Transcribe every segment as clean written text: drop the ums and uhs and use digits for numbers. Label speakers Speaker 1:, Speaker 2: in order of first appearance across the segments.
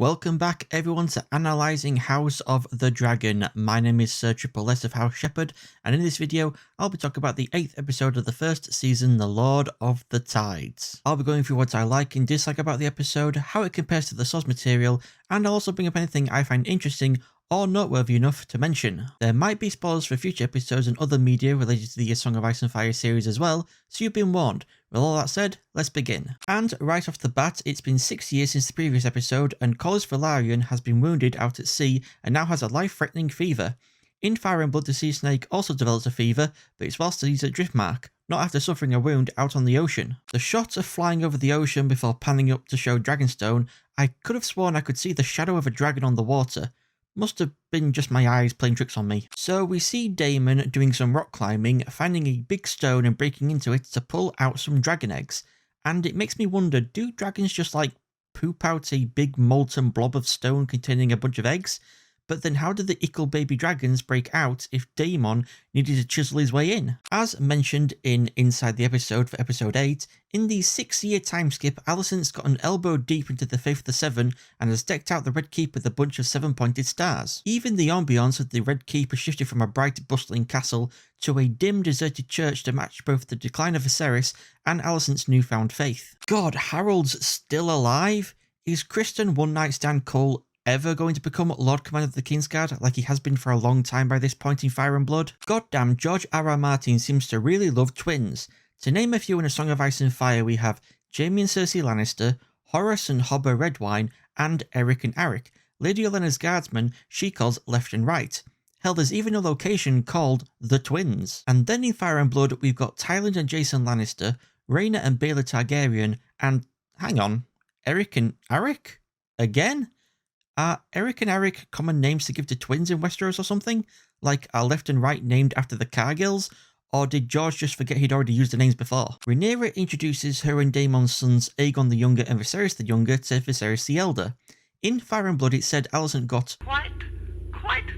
Speaker 1: Welcome back everyone to Analysing House of the Dragon. My name is Sir Triple S of House Shepherd, and in this video I'll be talking about the 8th episode of the first season, The Lord of the Tides. I'll be going through what I like and dislike about the episode, how it compares to the source material, and I'll also bring up anything I find interesting or noteworthy enough to mention. There might be spoilers for future episodes and other media related to the Song of Ice and Fire series as well, so you've been warned. With all that said, let's begin. And right off the bat, it's been 6 years since the previous episode, and Corlys Velaryon has been wounded out at sea and now has a life-threatening fever. In Fire and Blood, the sea snake also develops a fever, but it's whilst he's at Driftmark, not after suffering a wound out on the ocean. The shot of flying over the ocean before panning up to show Dragonstone, I could have sworn I could see the shadow of a dragon on the water. Must have been just my eyes playing tricks on me. So we see Daemon doing some rock climbing, finding a big stone and breaking into it to pull out some dragon eggs. And it makes me wonder, do dragons just like poop out a big molten blob of stone containing a bunch of eggs? But then how did the ickle baby dragons break out if Daemon needed to chisel his way in? As mentioned in Inside the Episode for episode 8, in the 6-year time skip, Alicent's gotten elbow deep into the Faith of the Seven and has decked out the Red Keep with a bunch of 7-pointed stars. Even the ambience of the Red Keep has shifted from a bright, bustling castle to a dim, deserted church to match both the decline of Viserys and Alicent's newfound faith. God, Harold's still alive? Is Kristen One Night Stand Cole ever going to become Lord Commander of the Kingsguard like he has been for a long time by this point in Fire and Blood? Goddamn, George R.R. Martin seems to really love twins. To name a few in A Song of Ice and Fire, we have Jaime and Cersei Lannister, Horace and Hobber Redwine, and Eric and Arik. Lady Olenna's guardsmen she calls Left and Right. Hell, there's even a location called The Twins. And then in Fire and Blood, we've got Tywin and Jason Lannister, Rhaena and Baelor Targaryen, and, hang on, Eric and Arik? Again? Are Eric and Arik common names to give to twins in Westeros or something? Like, are Left and Right named after the Cargills? Or did George just forget he'd already used the names before? Rhaenyra introduces her and Daemon's sons Aegon the Younger and Viserys the Younger to Viserys the Elder. In Fire and Blood it said Alicent got quite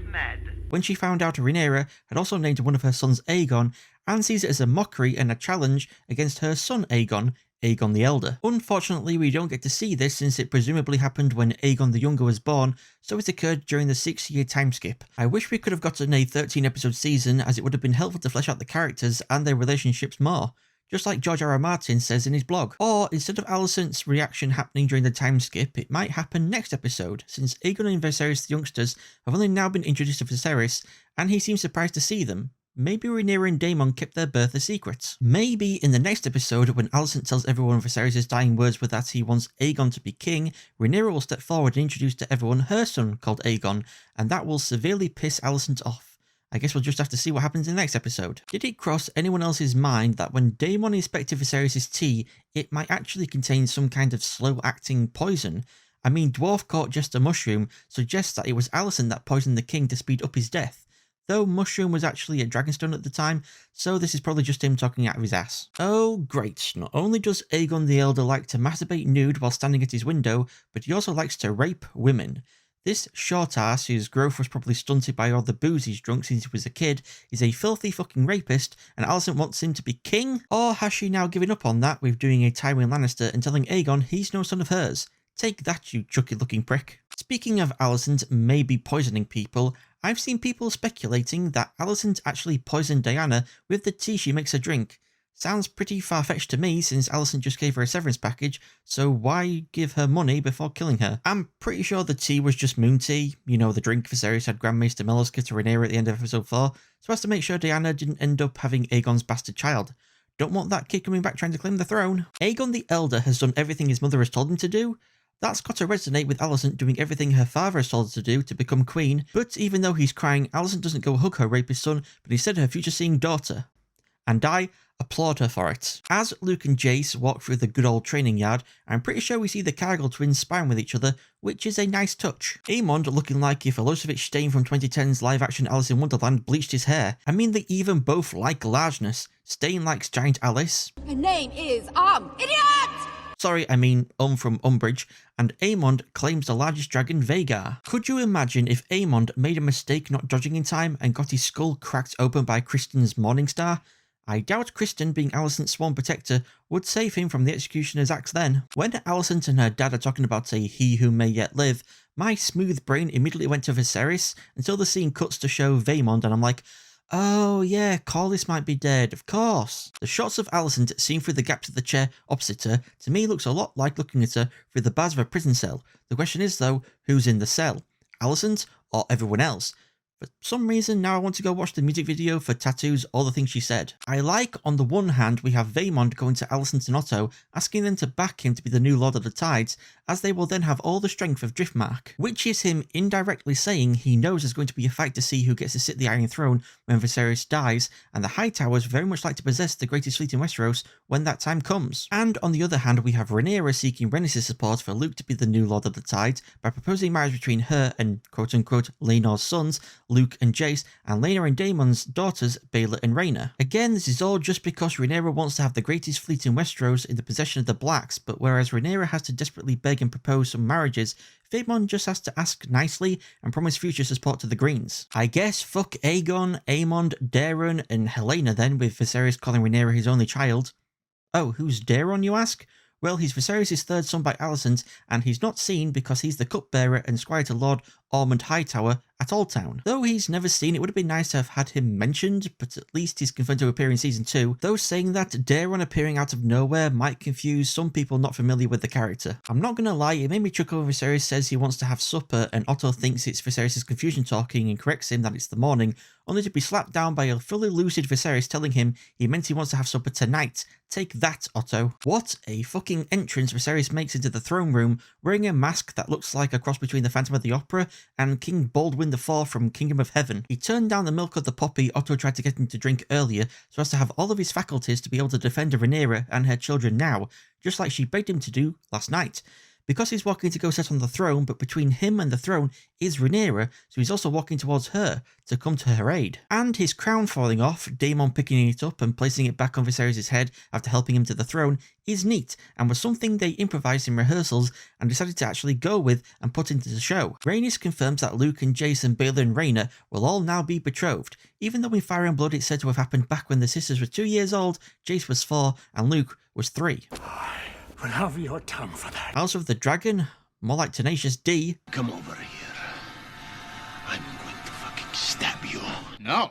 Speaker 1: mad when she found out Rhaenyra had also named one of her sons Aegon, and sees it as a mockery and a challenge against her son Aegon the Elder. Unfortunately, we don't get to see this since it presumably happened when Aegon the Younger was born, so it occurred during the 6-year time skip. I wish we could have gotten a 13-episode season, as it would have been helpful to flesh out the characters and their relationships more, just like George R.R. Martin says in his blog. Or, instead of Alicent's reaction happening during the time skip, it might happen next episode, since Aegon and Viserys the youngsters have only now been introduced to Viserys, and he seems surprised to see them. Maybe Rhaenyra and Daemon kept their birth a secret. Maybe in the next episode, when Alicent tells everyone Viserys' dying words were that he wants Aegon to be king, Rhaenyra will step forward and introduce to everyone her son called Aegon, and that will severely piss Alicent off. I guess we'll just have to see what happens in the next episode. Did it cross anyone else's mind that when Daemon inspected Viserys' tea, it might actually contain some kind of slow-acting poison? I mean, Dwarf Court Jester Mushroom suggests that it was Alicent that poisoned the king to speed up his death, though Mushroom was actually at Dragonstone at the time, so this is probably just him talking out of his ass. Oh great, not only does Aegon the Elder like to masturbate nude while standing at his window, but he also likes to rape women. This short ass, whose growth was probably stunted by all the booze he's drunk since he was a kid, is a filthy fucking rapist, and Alicent wants him to be king? Or has she now given up on that with doing a Tywin Lannister and telling Aegon he's no son of hers? Take that, you chucky looking prick. Speaking of Alicent maybe poisoning people, I've seen people speculating that Alicent actually poisoned Diana with the tea she makes her drink. Sounds pretty far-fetched to me since Alicent just gave her a severance package, so why give her money before killing her? I'm pretty sure the tea was just moon tea, you know, the drink Viserys had Grand Maester Mellos give to Rhaenyra at the end of episode 4, so as to make sure Diana didn't end up having Aegon's bastard child. Don't want that kid coming back trying to claim the throne. Aegon the Elder has done everything his mother has told him to do. That's got to resonate with Alicent doing everything her father has told her to do to become queen, but even though he's crying, Alicent doesn't go hug her rapist son, but instead her future-seeing daughter. And I applaud her for it. As Luke and Jace walk through the good old training yard, I'm pretty sure we see the Cargill twins sparring with each other, which is a nice touch. Aemond looking like if Milosevic Stein from 2010's live-action Alice in Wonderland bleached his hair. I mean, they even both like largeness. Stein likes giant Alice.
Speaker 2: Her name is, idiot!
Speaker 1: Sorry, I mean from Umbridge, and Aemond claims the largest dragon, Vhagar. Could you imagine if Aemond made a mistake not dodging in time and got his skull cracked open by Kristen's Morningstar? I doubt Kristen, being Alicent's sworn protector, would save him from the executioner's axe then. When Alicent and her dad are talking about a he who may yet live, my smooth brain immediately went to Viserys until the scene cuts to show Vaemond, and I'm like, oh yeah, Corlys might be dead, of course. The shots of Alicent seen through the gaps of the chair opposite her, to me looks a lot like looking at her through the bars of a prison cell. The question is though, who's in the cell? Alicent or everyone else? For some reason, now I want to go watch the music video for Tattoos All the Things She Said. I like, on the one hand, we have Vaemond going to Alicent and Otto, asking them to back him to be the new Lord of the Tides, as they will then have all the strength of Driftmark, which is him indirectly saying he knows there's going to be a fight to see who gets to sit the Iron Throne when Viserys dies, and the Hightowers very much like to possess the greatest fleet in Westeros when that time comes. And on the other hand, we have Rhaenyra seeking Rhaenys' support for Luke to be the new Lord of the Tides by proposing marriage between her and quote-unquote Laenor's sons, Luke and Jace, and Laenor and Daemon's daughters, Baela and Rhaena. Again, this is all just because Rhaenyra wants to have the greatest fleet in Westeros in the possession of the Blacks, but whereas Rhaenyra has to desperately beg and propose some marriages, Vaemond just has to ask nicely and promise future support to the Greens. I guess fuck Aegon, Aemond, Daeron, and Helena then, with Viserys calling Rhaenyra his only child. Oh, who's Daeron, you ask? Well, he's Viserys' third son by Alicent, and he's not seen because he's the cupbearer and squire to Lord Ormond Hightower at Oldtown. Though he's never seen, it would have been nice to have had him mentioned, but at least he's confirmed to appear in Season 2, though saying that Daeron appearing out of nowhere might confuse some people not familiar with the character. I'm not gonna lie, it made me chuckle when Viserys says he wants to have supper and Otto thinks it's Viserys' confusion talking and corrects him that it's the morning, only to be slapped down by a fully lucid Viserys telling him he meant he wants to have supper tonight. Take that, Otto. What a fucking entrance Viserys makes into the throne room, wearing a mask that looks like a cross between the Phantom of the Opera and King Baldwin IV from Kingdom of Heaven. He turned down the milk of the poppy Otto tried to get him to drink earlier so as to have all of his faculties to be able to defend Rhaenyra and her children now, just like she begged him to do last night. Because he's walking to go sit on the throne, but between him and the throne is Rhaenyra, so he's also walking towards her to come to her aid. And his crown falling off, Daemon picking it up and placing it back on Viserys' head after helping him to the throne, is neat, and was something they improvised in rehearsals and decided to actually go with and put into the show. Rhaenys confirms that Luke and Jason, Baela and Rhaena will all now be betrothed, even though in Fire and Blood it's said to have happened back when the sisters were 2 years old, Jace was 4, and Luke was 3.
Speaker 3: Will have your tongue for that.
Speaker 1: House of the Dragon? More like Tenacious D.
Speaker 3: Come over here. I'm going to fucking stab you.
Speaker 4: No,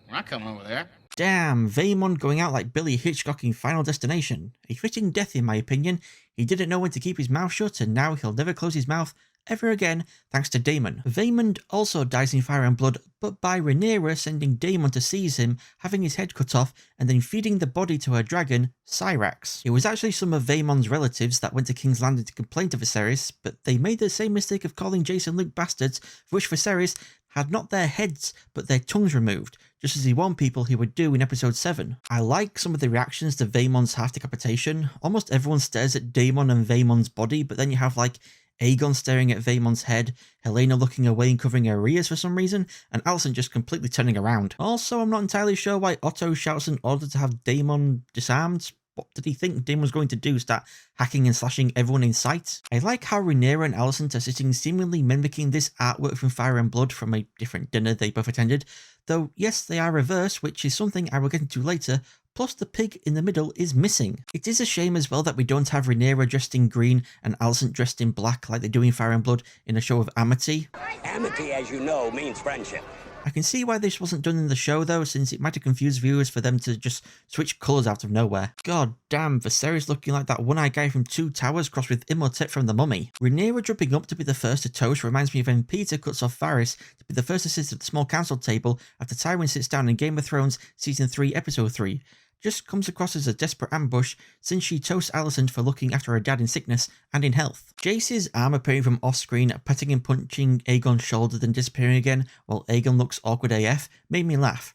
Speaker 4: we're not coming over there.
Speaker 1: Damn, Vaemond going out like Billy Hitchcock in Final Destination. A fitting death in my opinion. He didn't know when to keep his mouth shut and now he'll never close his mouth ever again thanks to Daemon. Vaemond also dies in Fire and Blood, but by Rhaenyra sending Daemon to seize him, having his head cut off, and then feeding the body to her dragon, Syrax. It was actually some of Vaemon's relatives that went to King's Landing to complain to Viserys, but they made the same mistake of calling Jace and Luke bastards, for which Viserys had not their heads, but their tongues removed, just as he warned people he would do in episode 7. I like some of the reactions to Vaemon's half decapitation. Almost everyone stares at Daemon and Vaemon's body, but then you have like Aegon staring at Vaemon's head, Helena looking away and covering her ears for some reason, and Alicent just completely turning around. Also, I'm not entirely sure why Otto shouts in order to have Daemon disarmed. What did he think Daemon was going to do, start hacking and slashing everyone in sight? I like how Rhaenyra and Alicent are sitting seemingly mimicking this artwork from Fire and Blood from a different dinner they both attended, though yes, they are reversed, which is something I will get into later, plus the pig in the middle is missing. It is a shame as well that we don't have Rhaenyra dressed in green and Alicent dressed in black like they do in Fire and Blood in a show of amity.
Speaker 5: Amity, as you know, means friendship.
Speaker 1: I can see why this wasn't done in the show though, since it might have confused viewers for them to just switch colours out of nowhere. God damn, Viserys looking like that one-eyed guy from Two Towers crossed with Imhotep from The Mummy. Rhaenyra jumping up to be the first to toast reminds me of when Peter cuts off Varys to be the first to sit at the small council table after Tywin sits down in Game of Thrones Season 3 Episode 3. Just comes across as a desperate ambush since she toasts Alicent for looking after her dad in sickness and in health. Jace's arm appearing from off-screen, patting and punching Aegon's shoulder then disappearing again while Aegon looks awkward AF made me laugh.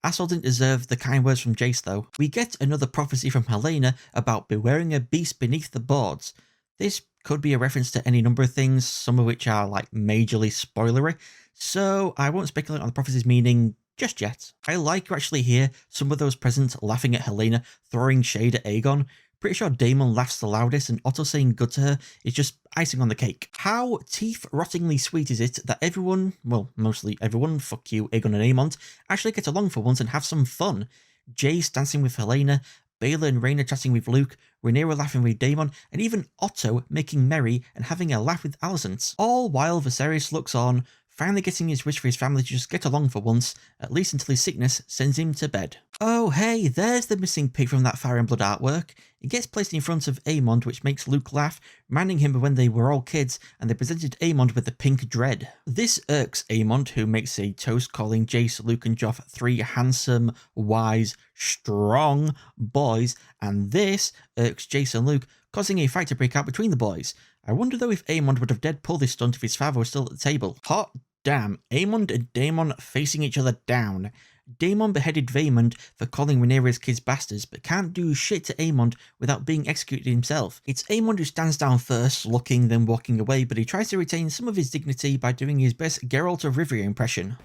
Speaker 1: Assel didn't deserve the kind words from Jace though. We get another prophecy from Helena about bewaring a beast beneath the boards. This could be a reference to any number of things, some of which are like majorly spoilery, so I won't speculate on the prophecy's meaning just yet. I like to actually hear some of those present laughing at Helena, throwing shade at Aegon. Pretty sure Daemon laughs the loudest, and Otto saying good to her is just icing on the cake. How teeth-rottingly sweet is it that everyone, well, mostly everyone, fuck you, Aegon and Aemond, actually get along for once and have some fun. Jace dancing with Helena, Baylor and Rhaena chatting with Luke, Rhaenyra laughing with Daemon, and even Otto making merry and having a laugh with Alicent. All while Viserys looks on, finally getting his wish for his family to just get along for once, at least until his sickness sends him to bed. Oh hey, there's the missing pig from that Fire and Blood artwork. It gets placed in front of Aemond, which makes Luke laugh, reminding him of when they were all kids and they presented Aemond with the pink dread. This irks Aemond, who makes a toast calling Jace, Luke and Joff 3 handsome, wise, strong boys, and this irks Jace and Luke, causing a fight to break out between the boys. I wonder though if Aemond would have dead pulled this stunt if his father was still at the table. Hot damn, Aemond and Daemon facing each other down. Daemon beheaded Vaemond for calling Rhaenyra's kids bastards, but can't do shit to Aemond without being executed himself. It's Aemond who stands down first, looking, then walking away, but he tries to retain some of his dignity by doing his best Geralt of Rivia impression.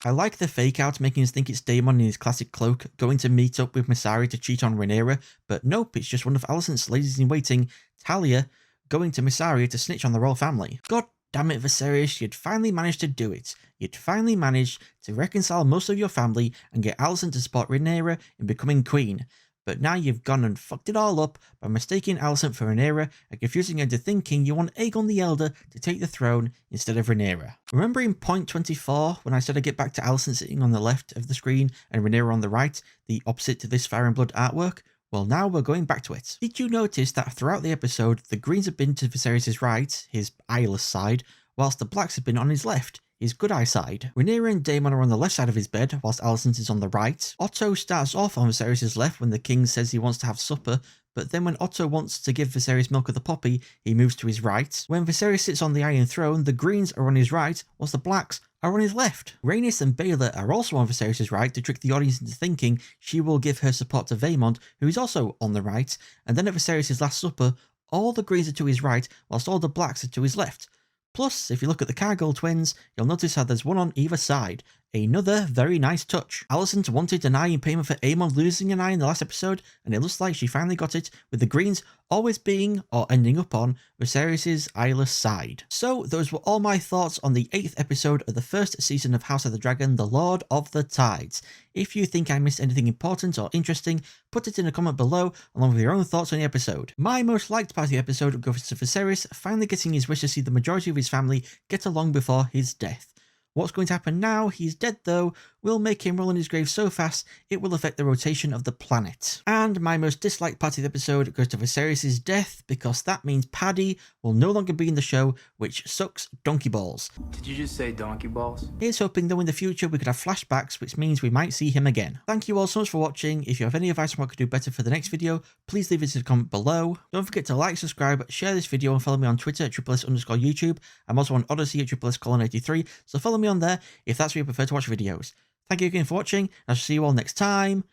Speaker 1: I like the fake out making us think it's Daemon in his classic cloak, going to meet up with Mysaria to cheat on Rhaenyra, but nope, it's just one of Alicent's ladies in waiting, Talia, going to Mysaria to snitch on the royal family. God damn it, Viserys, you'd finally managed to do it. You'd finally managed to reconcile most of your family and get Alicent to support Rhaenyra in becoming queen. But now you've gone and fucked it all up by mistaking Alicent for Rhaenyra and confusing her into thinking you want Aegon the Elder to take the throne instead of Rhaenyra. Remember in point 24 when I said I'd get back to Alicent sitting on the left of the screen and Rhaenyra on the right, the opposite to this Fire and Blood artwork? Well, now we're going back to it. Did you notice that throughout the episode, the Greens have been to Viserys' right, his eyeless side, whilst the Blacks have been on his left, his good eye side? Rhaenyra and Daemon are on the left side of his bed, whilst Alicent is on the right. Otto starts off on Viserys' left when the king says he wants to have supper, but then when Otto wants to give Viserys milk of the poppy, he moves to his right. When Viserys sits on the Iron Throne, the Greens are on his right, whilst the Blacks are on his left. Rhaenys and Baylor are also on Viserys' right to trick the audience into thinking she will give her support to Vaemond, who is also on the right, and then at Viserys' Last Supper, all the Greens are to his right, whilst all the Blacks are to his left. Plus, if you look at the Cargill twins, you'll notice how there's one on either side. Another very nice touch. Alicent wanted an eye in payment for Aemond losing an eye in the last episode, and it looks like she finally got it, with the Greens always being, or ending up on, Viserys' eyeless side. So, those were all my thoughts on the 8th episode of the first season of House of the Dragon, The Lord of the Tides. If you think I missed anything important or interesting, put it in a comment below, along with your own thoughts on the episode. My most liked part of the episode goes to Viserys finally getting his wish to see the majority of his family get along before his death. What's going to happen now? He's dead though. Will make him roll in his grave so fast it will affect the rotation of the planet. And my most disliked part of the episode goes to Viserys' death, because that means Paddy will no longer be in the show, which sucks donkey balls.
Speaker 6: Did you just say donkey balls?
Speaker 1: Here's hoping though in the future we could have flashbacks, which means we might see him again. Thank you all so much for watching. If you have any advice on what I could do better for the next video, please leave it in the comment below. Don't forget to like, subscribe, share this video, and follow me on Twitter at @SSS_YouTube. I'm also on Odyssey at @SSS_83, so follow me on there if that's where you prefer to watch videos. Thank you again for watching, and I shall see you all next time.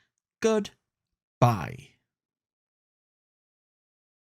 Speaker 1: Goodbye.